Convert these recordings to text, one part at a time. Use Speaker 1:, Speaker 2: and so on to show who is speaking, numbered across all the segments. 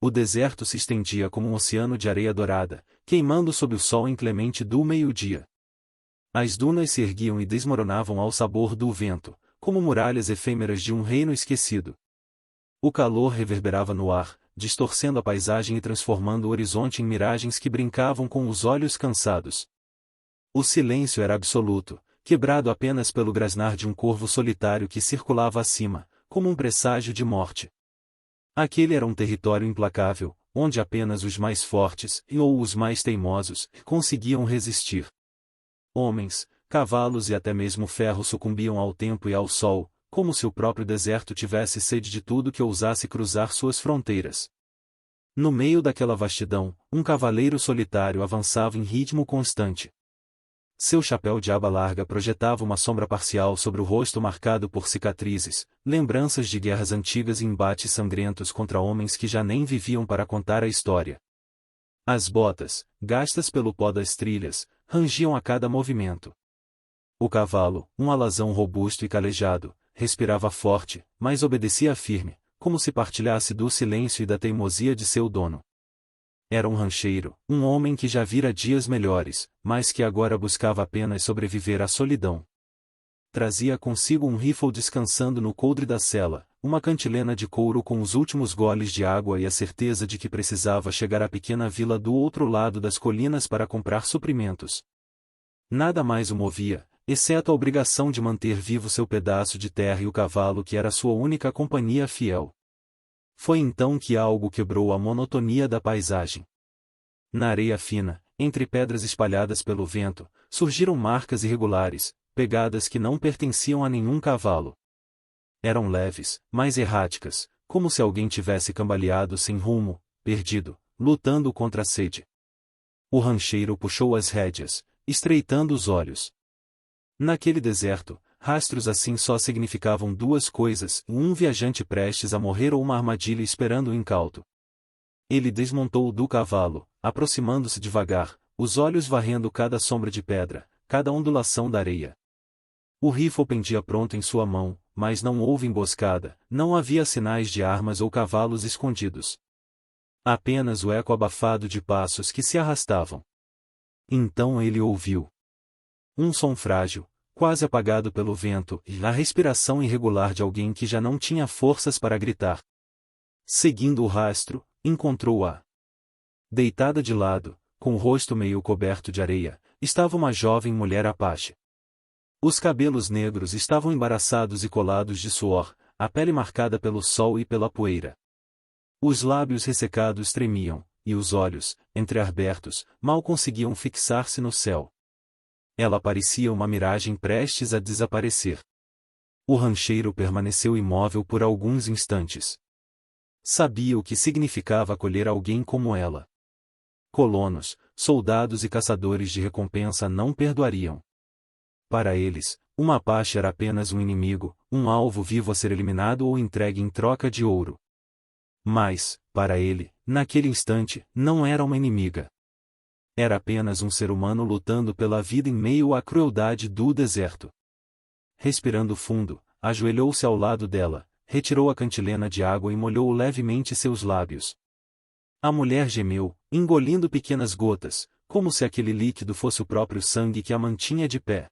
Speaker 1: O deserto se estendia como um oceano de areia dourada, queimando sob o sol inclemente do meio-dia. As dunas se erguiam e desmoronavam ao sabor do vento, como muralhas efêmeras de um reino esquecido. O calor reverberava no ar, distorcendo a paisagem e transformando o horizonte em miragens que brincavam com os olhos cansados. O silêncio era absoluto, quebrado apenas pelo grasnar de um corvo solitário que circulava acima, como um presságio de morte. Aquele era um território implacável, onde apenas os mais fortes, ou os mais teimosos, conseguiam resistir. Homens, cavalos e até mesmo ferro sucumbiam ao tempo e ao sol, como se o próprio deserto tivesse sede de tudo que ousasse cruzar suas fronteiras. No meio daquela vastidão, um cavaleiro solitário avançava em ritmo constante. Seu chapéu de aba larga projetava uma sombra parcial sobre o rosto marcado por cicatrizes, lembranças de guerras antigas e embates sangrentos contra homens que já nem viviam para contar a história. As botas, gastas pelo pó das trilhas, rangiam a cada movimento. O cavalo, um alazão robusto e calejado, respirava forte, mas obedecia firme, como se partilhasse do silêncio e da teimosia de seu dono. Era um rancheiro, um homem que já vira dias melhores, mas que agora buscava apenas sobreviver à solidão. Trazia consigo um rifle descansando no coldre da cela, uma cantilena de couro com os últimos goles de água e a certeza de que precisava chegar à pequena vila do outro lado das colinas para comprar suprimentos. Nada mais o movia, exceto a obrigação de manter vivo seu pedaço de terra e o cavalo que era sua única companhia fiel. Foi então que algo quebrou a monotonia da paisagem. Na areia fina, entre pedras espalhadas pelo vento, surgiram marcas irregulares, pegadas que não pertenciam a nenhum cavalo. Eram leves, mas erráticas, como se alguém tivesse cambaleado sem rumo, perdido, lutando contra a sede. O rancheiro puxou as rédeas, estreitando os olhos. Naquele deserto, rastros assim só significavam duas coisas: um viajante prestes a morrer ou uma armadilha esperando o incauto. Ele desmontou do cavalo, aproximando-se devagar, os olhos varrendo cada sombra de pedra, cada ondulação da areia. O rifle pendia pronto em sua mão, mas não houve emboscada, não havia sinais de armas ou cavalos escondidos. Apenas o eco abafado de passos que se arrastavam. Então ele ouviu um som frágil, quase apagado pelo vento, e a respiração irregular de alguém que já não tinha forças para gritar. Seguindo o rastro, encontrou-a. Deitada de lado, com o rosto meio coberto de areia, estava uma jovem mulher apache. Os cabelos negros estavam embaraçados e colados de suor, a pele marcada pelo sol e pela poeira. Os lábios ressecados tremiam, e os olhos, entreabertos, mal conseguiam fixar-se no céu. Ela parecia uma miragem prestes a desaparecer. O rancheiro permaneceu imóvel por alguns instantes. Sabia o que significava acolher alguém como ela. Colonos, soldados e caçadores de recompensa não perdoariam. Para eles, uma apache era apenas um inimigo, um alvo vivo a ser eliminado ou entregue em troca de ouro. Mas, para ele, naquele instante, não era uma inimiga. Era apenas um ser humano lutando pela vida em meio à crueldade do deserto. Respirando fundo, ajoelhou-se ao lado dela, retirou a cantilena de água e molhou levemente seus lábios. A mulher gemeu, engolindo pequenas gotas, como se aquele líquido fosse o próprio sangue que a mantinha de pé.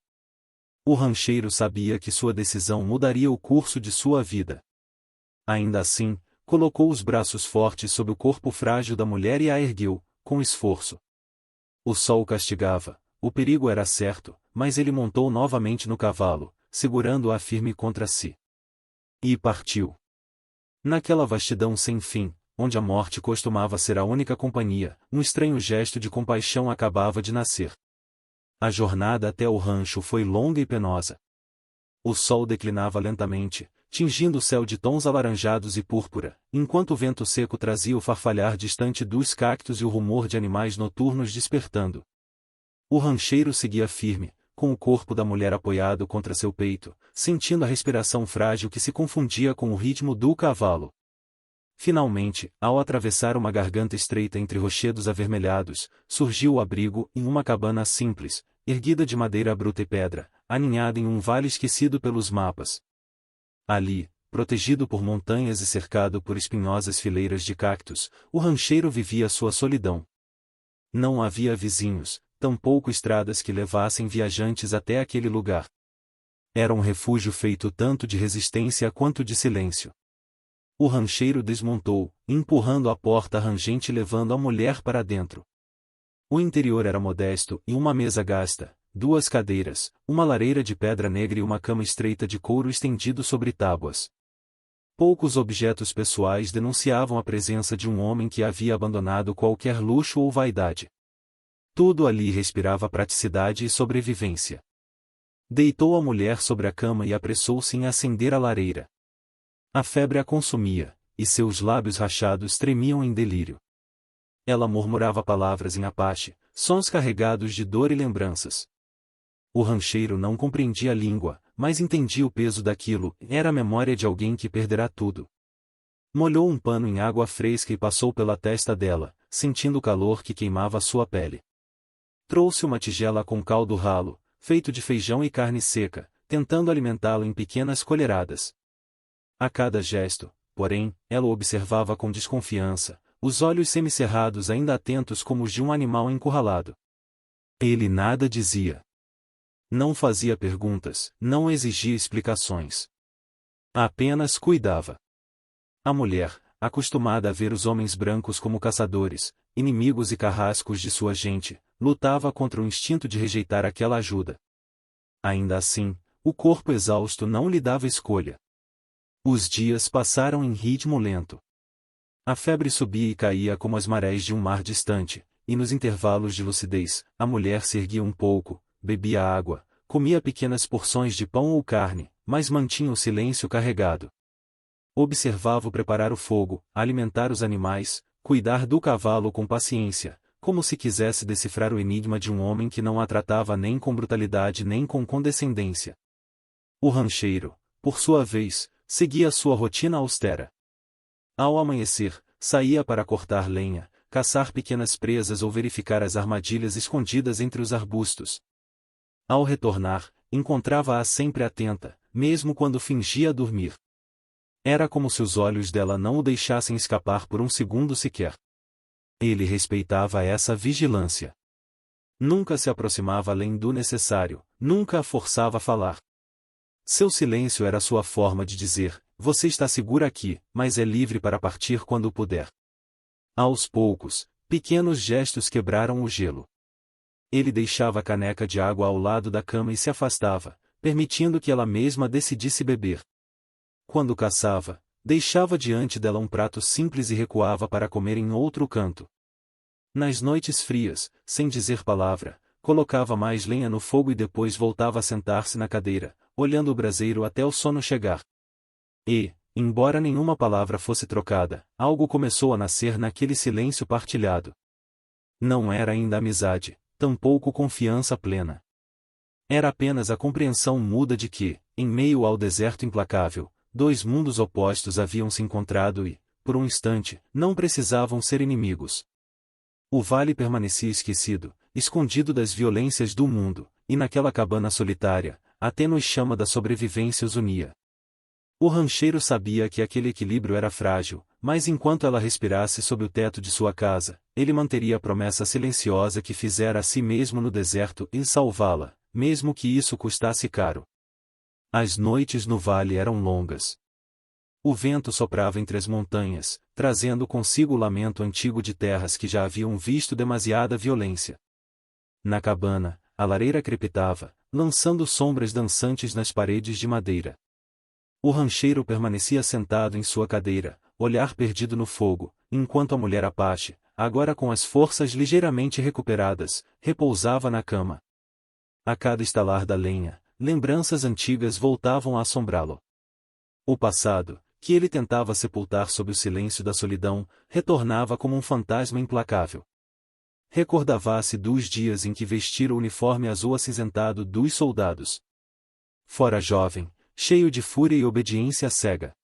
Speaker 1: O rancheiro sabia que sua decisão mudaria o curso de sua vida. Ainda assim, colocou os braços fortes sobre o corpo frágil da mulher e a ergueu, com esforço. O sol castigava, o perigo era certo, mas ele montou novamente no cavalo, segurando-a firme contra si. E partiu. Naquela vastidão sem fim, onde a morte costumava ser a única companhia, um estranho gesto de compaixão acabava de nascer. A jornada até o rancho foi longa e penosa. O sol declinava lentamente, tingindo o céu de tons alaranjados e púrpura, enquanto o vento seco trazia o farfalhar distante dos cactos e o rumor de animais noturnos despertando. O rancheiro seguia firme, com o corpo da mulher apoiado contra seu peito, sentindo a respiração frágil que se confundia com o ritmo do cavalo. Finalmente, ao atravessar uma garganta estreita entre rochedos avermelhados, surgiu o abrigo em uma cabana simples, erguida de madeira bruta e pedra, aninhada em um vale esquecido pelos mapas. Ali, protegido por montanhas e cercado por espinhosas fileiras de cactos, o rancheiro vivia sua solidão. Não havia vizinhos, tampouco estradas que levassem viajantes até aquele lugar. Era um refúgio feito tanto de resistência quanto de silêncio. O rancheiro desmontou, empurrando a porta rangente e levando a mulher para dentro. O interior era modesto e uma mesa gasta, 2 cadeiras, uma lareira de pedra negra e uma cama estreita de couro estendido sobre tábuas. Poucos objetos pessoais denunciavam a presença de um homem que havia abandonado qualquer luxo ou vaidade. Tudo ali respirava praticidade e sobrevivência. Deitou a mulher sobre a cama e apressou-se em acender a lareira. A febre a consumia, e seus lábios rachados tremiam em delírio. Ela murmurava palavras em apache, sons carregados de dor e lembranças. O rancheiro não compreendia a língua, mas entendia o peso daquilo, era a memória de alguém que perderá tudo. Molhou um pano em água fresca e passou pela testa dela, sentindo o calor que queimava sua pele. Trouxe uma tigela com caldo ralo, feito de feijão e carne seca, tentando alimentá-lo em pequenas colheradas. A cada gesto, porém, ela o observava com desconfiança, os olhos semicerrados ainda atentos como os de um animal encurralado. Ele nada dizia. Não fazia perguntas, não exigia explicações. Apenas cuidava. A mulher, acostumada a ver os homens brancos como caçadores, inimigos e carrascos de sua gente, lutava contra o instinto de rejeitar aquela ajuda. Ainda assim, o corpo exausto não lhe dava escolha. Os dias passaram em ritmo lento. A febre subia e caía como as marés de um mar distante, e nos intervalos de lucidez, a mulher se erguia um pouco, bebia água, comia pequenas porções de pão ou carne, mas mantinha o silêncio carregado. Observava-o preparar o fogo, alimentar os animais, cuidar do cavalo com paciência, como se quisesse decifrar o enigma de um homem que não a tratava nem com brutalidade nem com condescendência. O rancheiro, por sua vez, seguia sua rotina austera. Ao amanhecer, saía para cortar lenha, caçar pequenas presas ou verificar as armadilhas escondidas entre os arbustos. Ao retornar, encontrava-a sempre atenta, mesmo quando fingia dormir. Era como se os olhos dela não o deixassem escapar por um segundo sequer. Ele respeitava essa vigilância. Nunca se aproximava além do necessário, nunca a forçava a falar. Seu silêncio era sua forma de dizer: você está segura aqui, mas é livre para partir quando puder. Aos poucos, pequenos gestos quebraram o gelo. Ele deixava a caneca de água ao lado da cama e se afastava, permitindo que ela mesma decidisse beber. Quando caçava, deixava diante dela um prato simples e recuava para comer em outro canto. Nas noites frias, sem dizer palavra, colocava mais lenha no fogo e depois voltava a sentar-se na cadeira, olhando o braseiro até o sono chegar. E, embora nenhuma palavra fosse trocada, algo começou a nascer naquele silêncio partilhado. Não era ainda amizade, tampouco confiança plena. Era apenas a compreensão muda de que, em meio ao deserto implacável, 2 mundos opostos haviam se encontrado e, por um instante, não precisavam ser inimigos. O vale permanecia esquecido, escondido das violências do mundo, e naquela cabana solitária, a tênue chama da sobrevivência os unia. O rancheiro sabia que aquele equilíbrio era frágil, mas enquanto ela respirasse sob o teto de sua casa, ele manteria a promessa silenciosa que fizera a si mesmo no deserto em salvá-la, mesmo que isso custasse caro. As noites no vale eram longas. O vento soprava entre as montanhas, trazendo consigo o lamento antigo de terras que já haviam visto demasiada violência. Na cabana, a lareira crepitava, lançando sombras dançantes nas paredes de madeira. O rancheiro permanecia sentado em sua cadeira, olhar perdido no fogo, enquanto a mulher apache, agora com as forças ligeiramente recuperadas, repousava na cama. A cada estalar da lenha, lembranças antigas voltavam a assombrá-lo. O passado, que ele tentava sepultar sob o silêncio da solidão, retornava como um fantasma implacável. Recordava-se dos dias em que vestira o uniforme azul acinzentado dos soldados. Fora jovem, cheio de fúria e obediência cega.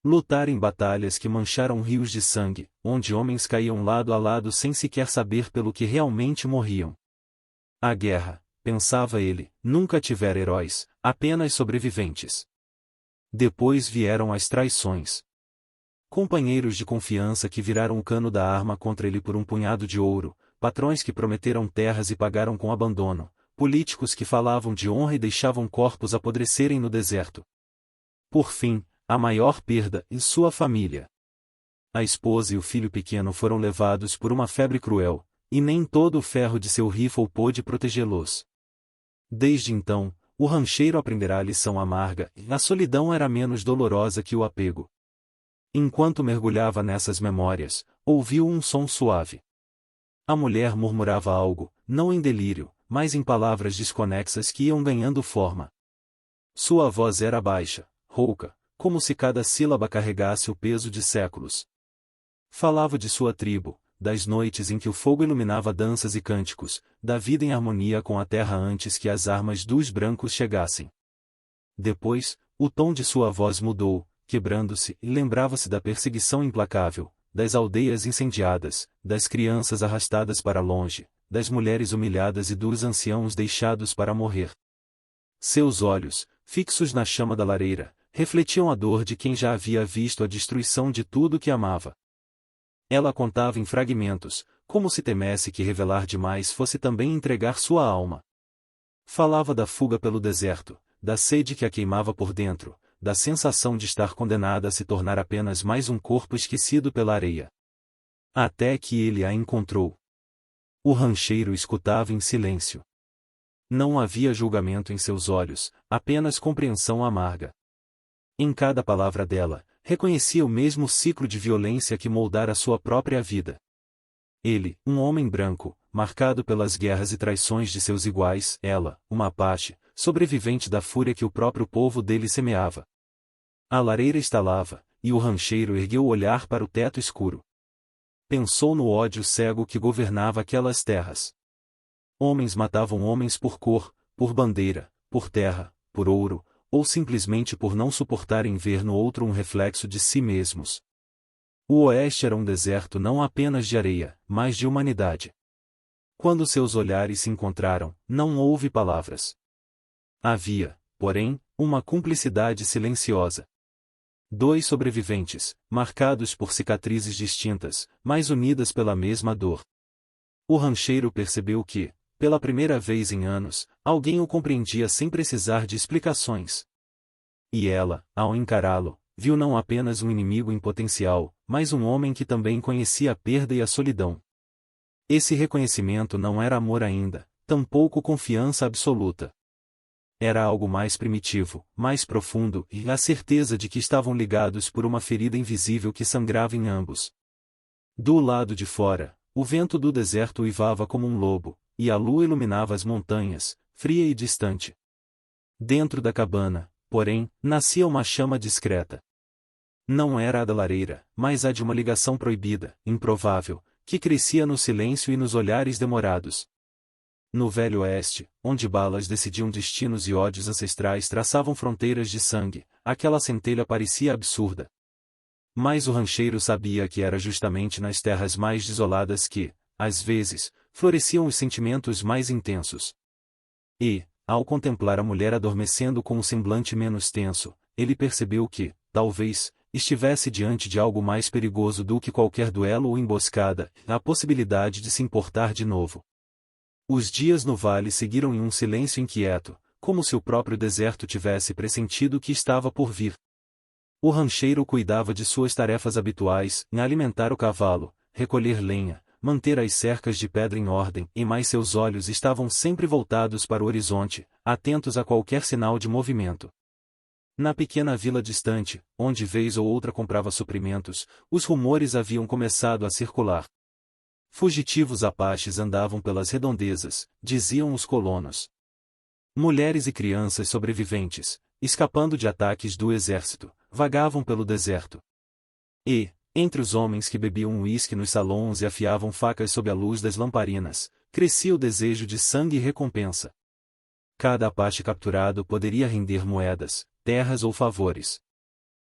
Speaker 1: Lutar em batalhas que mancharam rios de sangue, onde homens caíam lado a lado sem sequer saber pelo que realmente morriam. A guerra, pensava ele, nunca tivera heróis, apenas sobreviventes. Depois vieram as traições. Companheiros de confiança que viraram o cano da arma contra ele por um punhado de ouro, patrões que prometeram terras e pagaram com abandono, políticos que falavam de honra e deixavam corpos apodrecerem no deserto. Por fim, a maior perda, em sua família. A esposa e o filho pequeno foram levados por uma febre cruel, e nem todo o ferro de seu rifle pôde protegê-los. Desde então, o rancheiro aprenderá a lição amarga, e a solidão era menos dolorosa que o apego. Enquanto mergulhava nessas memórias, ouviu um som suave. A mulher murmurava algo, não em delírio, mas em palavras desconexas que iam ganhando forma. Sua voz era baixa, rouca, como se cada sílaba carregasse o peso de séculos. Falava de sua tribo, das noites em que o fogo iluminava danças e cânticos, da vida em harmonia com a terra antes que as armas dos brancos chegassem. Depois, o tom de sua voz mudou, quebrando-se, e lembrava-se da perseguição implacável, das aldeias incendiadas, das crianças arrastadas para longe, das mulheres humilhadas e dos anciãos deixados para morrer. Seus olhos, fixos na chama da lareira, refletiam a dor de quem já havia visto a destruição de tudo que amava. Ela contava em fragmentos, como se temesse que revelar demais fosse também entregar sua alma. Falava da fuga pelo deserto, da sede que a queimava por dentro, da sensação de estar condenada a se tornar apenas mais um corpo esquecido pela areia. Até que ele a encontrou. O rancheiro escutava em silêncio. Não havia julgamento em seus olhos, apenas compreensão amarga. Em cada palavra dela, reconhecia o mesmo ciclo de violência que moldara sua própria vida. Ele, um homem branco, marcado pelas guerras e traições de seus iguais, ela, uma Apache, sobrevivente da fúria que o próprio povo dele semeava. A lareira estalava, e o rancheiro ergueu o olhar para o teto escuro. Pensou no ódio cego que governava aquelas terras. Homens matavam homens por cor, por bandeira, por terra, por ouro, ou simplesmente por não suportarem ver no outro um reflexo de si mesmos. O Oeste era um deserto não apenas de areia, mas de humanidade. Quando seus olhares se encontraram, não houve palavras. Havia, porém, uma cumplicidade silenciosa. Dois sobreviventes, marcados por cicatrizes distintas, mas unidas pela mesma dor. O rancheiro percebeu que, pela primeira vez em anos, alguém o compreendia sem precisar de explicações. E ela, ao encará-lo, viu não apenas um inimigo em potencial, mas um homem que também conhecia a perda e a solidão. Esse reconhecimento não era amor ainda, tampouco confiança absoluta. Era algo mais primitivo, mais profundo, e a certeza de que estavam ligados por uma ferida invisível que sangrava em ambos. Do lado de fora, o vento do deserto uivava como um lobo, e a lua iluminava as montanhas, fria e distante. Dentro da cabana, porém, nascia uma chama discreta. Não era a da lareira, mas a de uma ligação proibida, improvável, que crescia no silêncio e nos olhares demorados. No Velho Oeste, onde balas decidiam destinos e ódios ancestrais traçavam fronteiras de sangue, aquela centelha parecia absurda. Mas o rancheiro sabia que era justamente nas terras mais desoladas que, às vezes, floresciam os sentimentos mais intensos. E, ao contemplar a mulher adormecendo com um semblante menos tenso, ele percebeu que, talvez, estivesse diante de algo mais perigoso do que qualquer duelo ou emboscada, a possibilidade de se importar de novo. Os dias no vale seguiram em um silêncio inquieto, como se o próprio deserto tivesse pressentido o que estava por vir. O rancheiro cuidava de suas tarefas habituais, em alimentar o cavalo, recolher lenha, manter as cercas de pedra em ordem, e mais seus olhos estavam sempre voltados para o horizonte, atentos a qualquer sinal de movimento. Na pequena vila distante, onde vez ou outra comprava suprimentos, os rumores haviam começado a circular. Fugitivos apaches andavam pelas redondezas, diziam os colonos. Mulheres e crianças sobreviventes, escapando de ataques do exército, vagavam pelo deserto. E, entre os homens que bebiam uísque nos salões e afiavam facas sob a luz das lamparinas, crescia o desejo de sangue e recompensa. Cada apache capturado poderia render moedas, terras ou favores.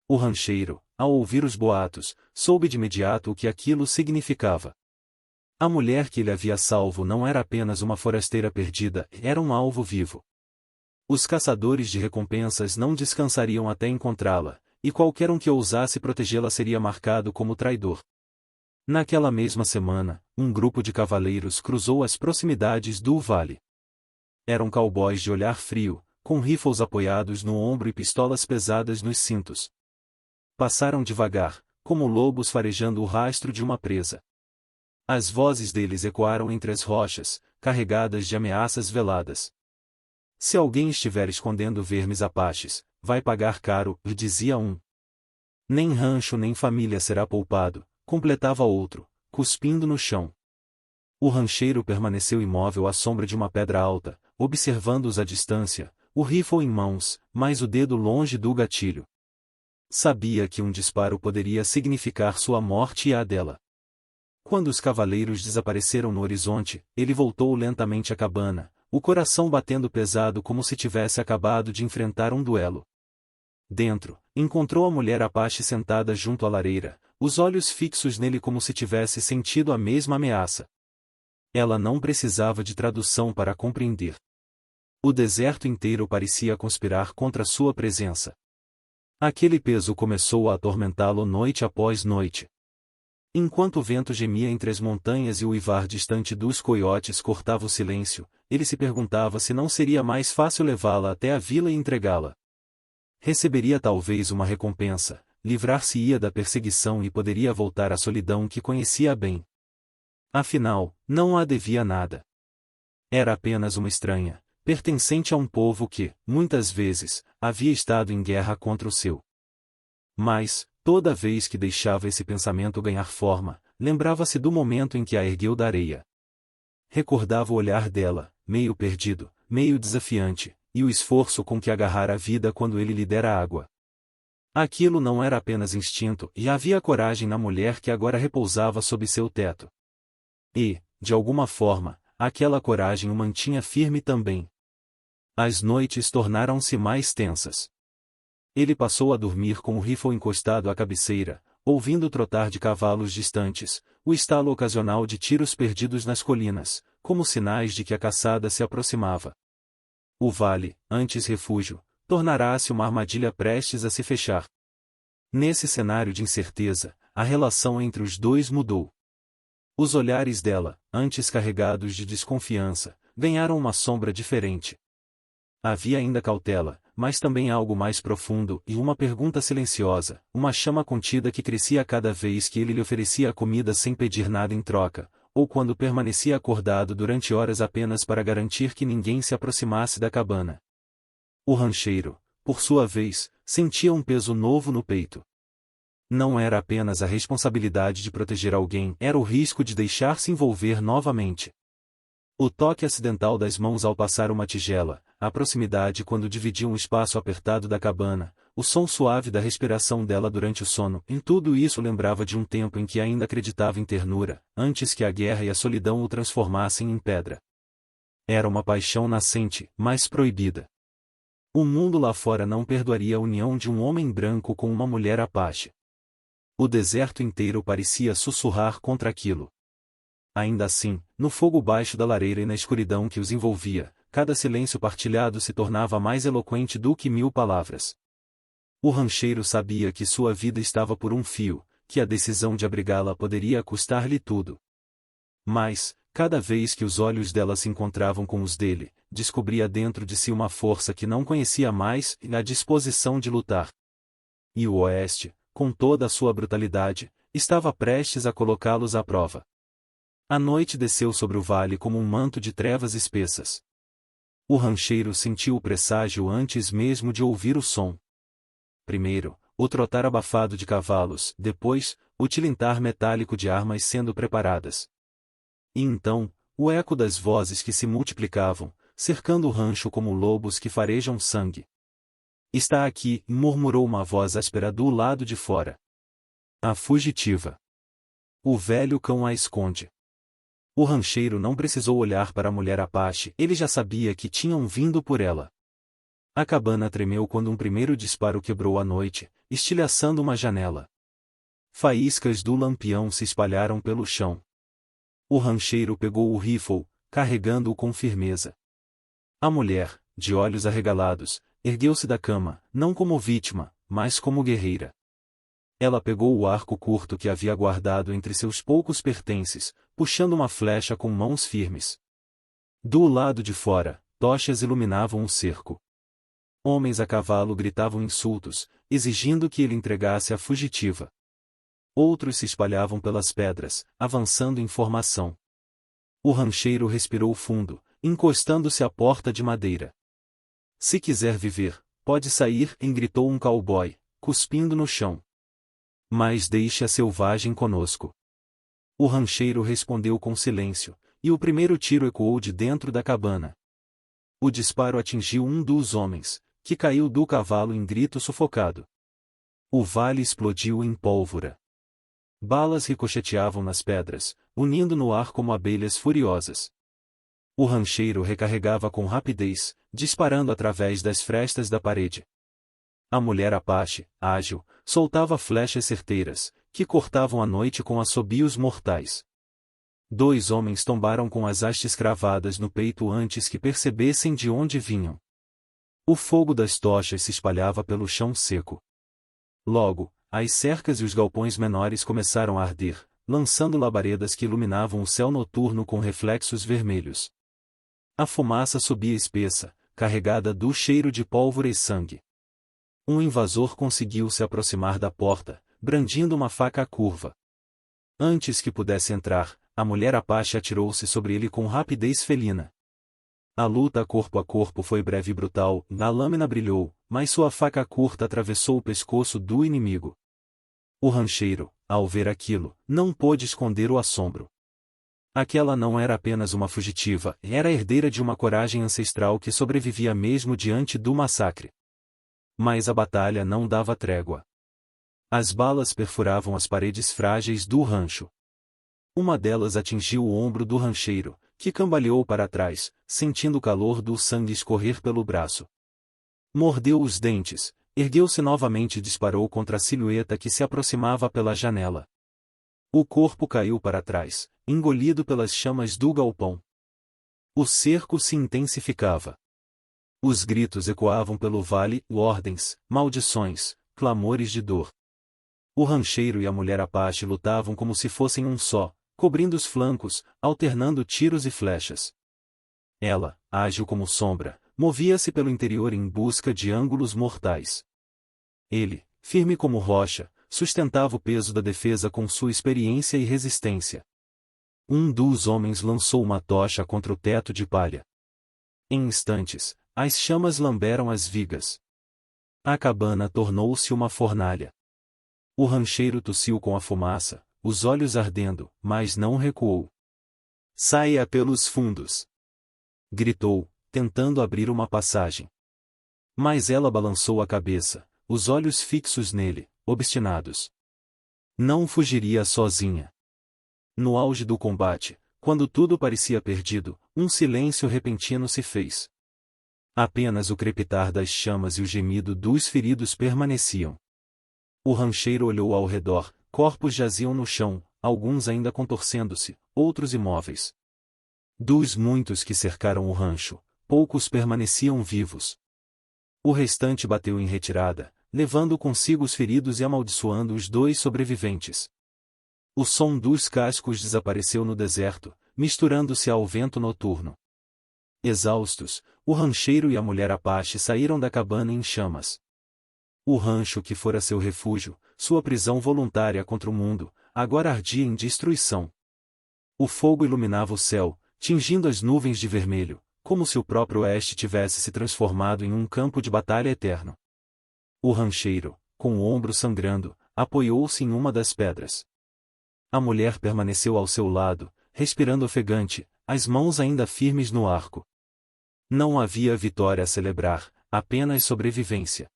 Speaker 1: O rancheiro, ao ouvir os boatos, soube de imediato o que aquilo significava. A mulher que ele havia salvo não era apenas uma forasteira perdida, era um alvo vivo. Os caçadores de recompensas não descansariam até encontrá-la, e qualquer um que ousasse protegê-la seria marcado como traidor. Naquela mesma semana, um grupo de cavaleiros cruzou as proximidades do vale. Eram cowboys de olhar frio, com rifles apoiados no ombro e pistolas pesadas nos cintos. Passaram devagar, como lobos farejando o rastro de uma presa. As vozes deles ecoaram entre as rochas, carregadas de ameaças veladas. Se alguém estiver escondendo vermes apaches, vai pagar caro, dizia um. Nem rancho nem família será poupado, completava outro, cuspindo no chão. O rancheiro permaneceu imóvel à sombra de uma pedra alta, observando-os à distância, o rifle em mãos, mas o dedo longe do gatilho. Sabia que um disparo poderia significar sua morte e a dela. Quando os cavaleiros desapareceram no horizonte, ele voltou lentamente à cabana, o coração batendo pesado como se tivesse acabado de enfrentar um duelo. Dentro, encontrou a mulher Apache sentada junto à lareira, os olhos fixos nele como se tivesse sentido a mesma ameaça. Ela não precisava de tradução para compreender. O deserto inteiro parecia conspirar contra sua presença. Aquele peso começou a atormentá-lo noite após noite. Enquanto o vento gemia entre as montanhas e o uivar distante dos coiotes cortava o silêncio, ele se perguntava se não seria mais fácil levá-la até a vila e entregá-la. Receberia talvez uma recompensa, livrar-se-ia da perseguição e poderia voltar à solidão que conhecia bem. Afinal, não a devia nada. Era apenas uma estranha, pertencente a um povo que, muitas vezes, havia estado em guerra contra o seu. Mas, toda vez que deixava esse pensamento ganhar forma, lembrava-se do momento em que a ergueu da areia. Recordava o olhar dela, meio perdido, meio desafiante, e o esforço com que agarrara a vida quando ele lhe dera água. Aquilo não era apenas instinto, e havia coragem na mulher que agora repousava sob seu teto. E, de alguma forma, aquela coragem o mantinha firme também. As noites tornaram-se mais tensas. Ele passou a dormir com o rifle encostado à cabeceira, ouvindo o trotar de cavalos distantes, o estalo ocasional de tiros perdidos nas colinas, como sinais de que a caçada se aproximava. O vale, antes refúgio, tornará-se uma armadilha prestes a se fechar. Nesse cenário de incerteza, a relação entre os dois mudou. Os olhares dela, antes carregados de desconfiança, ganharam uma sombra diferente. Havia ainda cautela, mas também algo mais profundo e uma pergunta silenciosa, uma chama contida que crescia cada vez que ele lhe oferecia a comida sem pedir nada em troca, ou quando permanecia acordado durante horas apenas para garantir que ninguém se aproximasse da cabana. O rancheiro, por sua vez, sentia um peso novo no peito. Não era apenas a responsabilidade de proteger alguém, era o risco de deixar-se envolver novamente. O toque acidental das mãos ao passar uma tigela, a proximidade quando dividia um espaço apertado da cabana, o som suave da respiração dela durante o sono, em tudo isso lembrava de um tempo em que ainda acreditava em ternura, antes que a guerra e a solidão o transformassem em pedra. Era uma paixão nascente, mas proibida. O mundo lá fora não perdoaria a união de um homem branco com uma mulher Apache. O deserto inteiro parecia sussurrar contra aquilo. Ainda assim, no fogo baixo da lareira e na escuridão que os envolvia, cada silêncio partilhado se tornava mais eloquente do que 1000 palavras. O rancheiro sabia que sua vida estava por um fio, que a decisão de abrigá-la poderia custar-lhe tudo. Mas, cada vez que os olhos dela se encontravam com os dele, descobria dentro de si uma força que não conhecia mais e a disposição de lutar. E o Oeste, com toda a sua brutalidade, estava prestes a colocá-los à prova. A noite desceu sobre o vale como um manto de trevas espessas. O rancheiro sentiu o presságio antes mesmo de ouvir o som. Primeiro, o trotar abafado de cavalos, depois, o tilintar metálico de armas sendo preparadas. E então, o eco das vozes que se multiplicavam, cercando o rancho como lobos que farejam sangue. Está aqui, murmurou uma voz áspera do lado de fora. A fugitiva. O velho cão a esconde. O rancheiro não precisou olhar para a mulher Apache, ele já sabia que tinham vindo por ela. A cabana tremeu quando um primeiro disparo quebrou a noite, estilhaçando uma janela. Faíscas do lampião se espalharam pelo chão. O rancheiro pegou o rifle, carregando-o com firmeza. A mulher, de olhos arregalados, ergueu-se da cama, não como vítima, mas como guerreira. Ela pegou o arco curto que havia guardado entre seus poucos pertences, puxando uma flecha com mãos firmes. Do lado de fora, tochas iluminavam o cerco. Homens a cavalo gritavam insultos, exigindo que ele entregasse a fugitiva. Outros se espalhavam pelas pedras, avançando em formação. O rancheiro respirou fundo, encostando-se à porta de madeira. Se quiser viver, pode sair, gritou um cowboy, cuspindo no chão. Mas deixe a selvagem conosco. O rancheiro respondeu com silêncio, e o primeiro tiro ecoou de dentro da cabana. O disparo atingiu um dos homens, que caiu do cavalo em grito sufocado. O vale explodiu em pólvora. Balas ricocheteavam nas pedras, unindo no ar como abelhas furiosas. O rancheiro recarregava com rapidez, disparando através das frestas da parede. A mulher Apache, ágil, soltava flechas certeiras, que cortavam a noite com assobios mortais. 2 homens tombaram com as hastes cravadas no peito antes que percebessem de onde vinham. O fogo das tochas se espalhava pelo chão seco. Logo, as cercas e os galpões menores começaram a arder, lançando labaredas que iluminavam o céu noturno com reflexos vermelhos. A fumaça subia espessa, carregada do cheiro de pólvora e sangue. Um invasor conseguiu se aproximar da porta, brandindo uma faca curva. Antes que pudesse entrar, a mulher Apache atirou-se sobre ele com rapidez felina. A luta corpo a corpo foi breve e brutal, a lâmina brilhou, mas sua faca curta atravessou o pescoço do inimigo. O rancheiro, ao ver aquilo, não pôde esconder o assombro. Aquela não era apenas uma fugitiva, era a herdeira de uma coragem ancestral que sobrevivia mesmo diante do massacre. Mas a batalha não dava trégua. As balas perfuravam as paredes frágeis do rancho. Uma delas atingiu o ombro do rancheiro, que cambaleou para trás, sentindo o calor do sangue escorrer pelo braço. Mordeu os dentes, ergueu-se novamente e disparou contra a silhueta que se aproximava pela janela. O corpo caiu para trás, engolido pelas chamas do galpão. O cerco se intensificava. Os gritos ecoavam pelo vale, ordens, maldições, clamores de dor. O rancheiro e a mulher Apache lutavam como se fossem um só, cobrindo os flancos, alternando tiros e flechas. Ela, ágil como sombra, movia-se pelo interior em busca de ângulos mortais. Ele, firme como rocha, sustentava o peso da defesa com sua experiência e resistência. Um dos homens lançou uma tocha contra o teto de palha. Em instantes, as chamas lamberam as vigas. A cabana tornou-se uma fornalha. O rancheiro tossiu com a fumaça, os olhos ardendo, mas não recuou. Saia pelos fundos! Gritou, tentando abrir uma passagem. Mas ela balançou a cabeça, os olhos fixos nele, obstinados. Não fugiria sozinha. No auge do combate, quando tudo parecia perdido, um silêncio repentino se fez. Apenas o crepitar das chamas e o gemido dos feridos permaneciam. O rancheiro olhou ao redor, corpos jaziam no chão, alguns ainda contorcendo-se, outros imóveis. Dos muitos que cercaram o rancho, poucos permaneciam vivos. O restante bateu em retirada, levando consigo os feridos e amaldiçoando os 2 sobreviventes. O som dos cascos desapareceu no deserto, misturando-se ao vento noturno. Exaustos, o rancheiro e a mulher Apache saíram da cabana em chamas. O rancho que fora seu refúgio, sua prisão voluntária contra o mundo, agora ardia em destruição. O fogo iluminava o céu, tingindo as nuvens de vermelho, como se o próprio oeste tivesse se transformado em um campo de batalha eterno. O rancheiro, com o ombro sangrando, apoiou-se em uma das pedras. A mulher permaneceu ao seu lado, respirando ofegante, as mãos ainda firmes no arco. Não havia vitória a celebrar, apenas sobrevivência.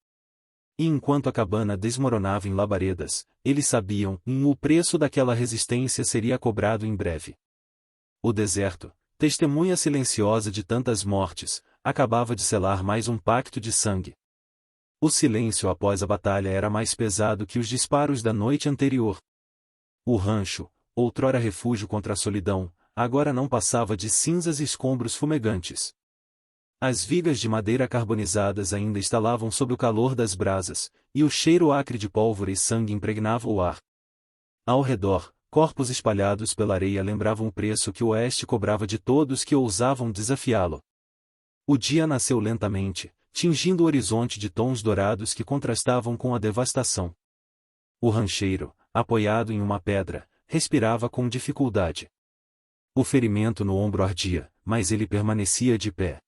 Speaker 1: E enquanto a cabana desmoronava em labaredas, eles sabiam que o preço daquela resistência seria cobrado em breve. O deserto, testemunha silenciosa de tantas mortes, acabava de selar mais um pacto de sangue. O silêncio após a batalha era mais pesado que os disparos da noite anterior. O rancho, outrora refúgio contra a solidão, agora não passava de cinzas e escombros fumegantes. As vigas de madeira carbonizadas ainda estalavam sob o calor das brasas, e o cheiro acre de pólvora e sangue impregnava o ar. Ao redor, corpos espalhados pela areia lembravam o preço que o Oeste cobrava de todos que ousavam desafiá-lo. O dia nasceu lentamente, tingindo o horizonte de tons dourados que contrastavam com a devastação. O rancheiro, apoiado em uma pedra, respirava com dificuldade. O ferimento no ombro ardia, mas ele permanecia de pé.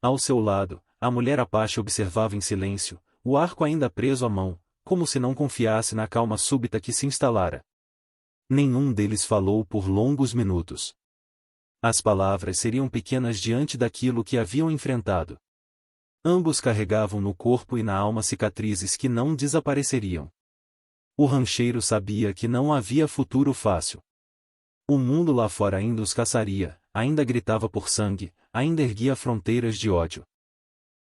Speaker 1: Ao seu lado, a mulher Apache observava em silêncio, o arco ainda preso à mão, como se não confiasse na calma súbita que se instalara. Nenhum deles falou por longos minutos. As palavras seriam pequenas diante daquilo que haviam enfrentado. Ambos carregavam no corpo e na alma cicatrizes que não desapareceriam. O rancheiro sabia que não havia futuro fácil. O mundo lá fora ainda os caçaria, ainda gritava por sangue, ainda erguia fronteiras de ódio.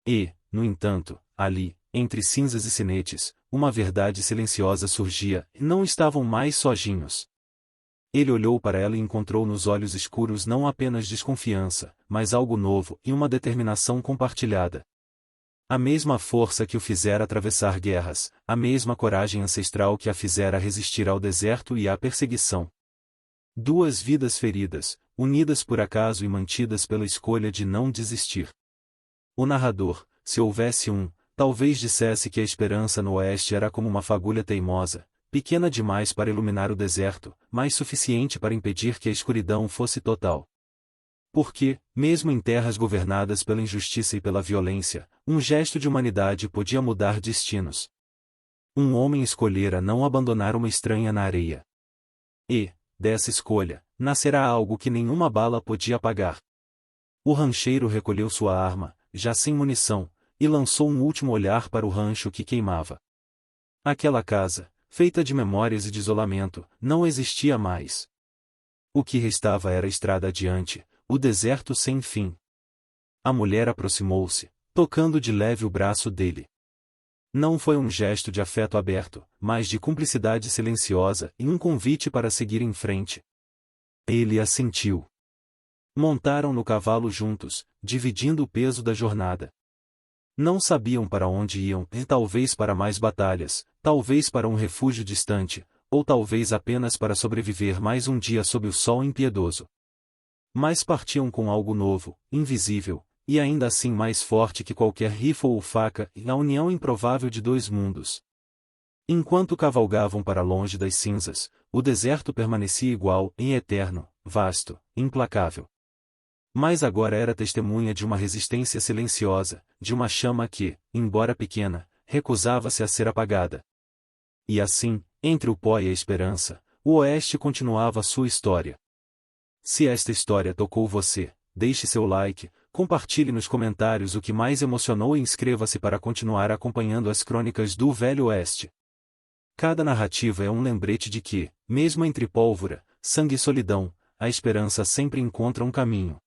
Speaker 1: E, no entanto, ali, entre cinzas e sinetes, uma verdade silenciosa surgia, e não estavam mais sozinhos. Ele olhou para ela e encontrou nos olhos escuros não apenas desconfiança, mas algo novo e uma determinação compartilhada. A mesma força que o fizera atravessar guerras, a mesma coragem ancestral que a fizera resistir ao deserto e à perseguição. Duas vidas feridas, unidas por acaso e mantidas pela escolha de não desistir. O narrador, se houvesse um, talvez dissesse que a esperança no Oeste era como uma fagulha teimosa, pequena demais para iluminar o deserto, mas suficiente para impedir que a escuridão fosse total. Porque, mesmo em terras governadas pela injustiça e pela violência, um gesto de humanidade podia mudar destinos. Um homem escolhera não abandonar uma estranha na areia. E, dessa escolha, nascerá algo que nenhuma bala podia apagar. O rancheiro recolheu sua arma, já sem munição, e lançou um último olhar para o rancho que queimava. Aquela casa, feita de memórias e de isolamento, não existia mais. O que restava era a estrada adiante, o deserto sem fim. A mulher aproximou-se, tocando de leve o braço dele. Não foi um gesto de afeto aberto, mas de cumplicidade silenciosa e um convite para seguir em frente. Ele assentiu. Montaram no cavalo juntos, dividindo o peso da jornada. Não sabiam para onde iam, e talvez para mais batalhas, talvez para um refúgio distante, ou talvez apenas para sobreviver mais um dia sob o sol impiedoso. Mas partiam com algo novo, invisível, e ainda assim mais forte que qualquer rifle ou faca, e a união improvável de dois mundos. Enquanto cavalgavam para longe das cinzas, o deserto permanecia igual, em eterno, vasto, implacável. Mas agora era testemunha de uma resistência silenciosa, de uma chama que, embora pequena, recusava-se a ser apagada. E assim, entre o pó e a esperança, o Oeste continuava sua história. Se esta história tocou você, deixe seu like, compartilhe nos comentários o que mais emocionou e inscreva-se para continuar acompanhando as crônicas do Velho Oeste. Cada narrativa é um lembrete de que, mesmo entre pólvora, sangue e solidão, a esperança sempre encontra um caminho.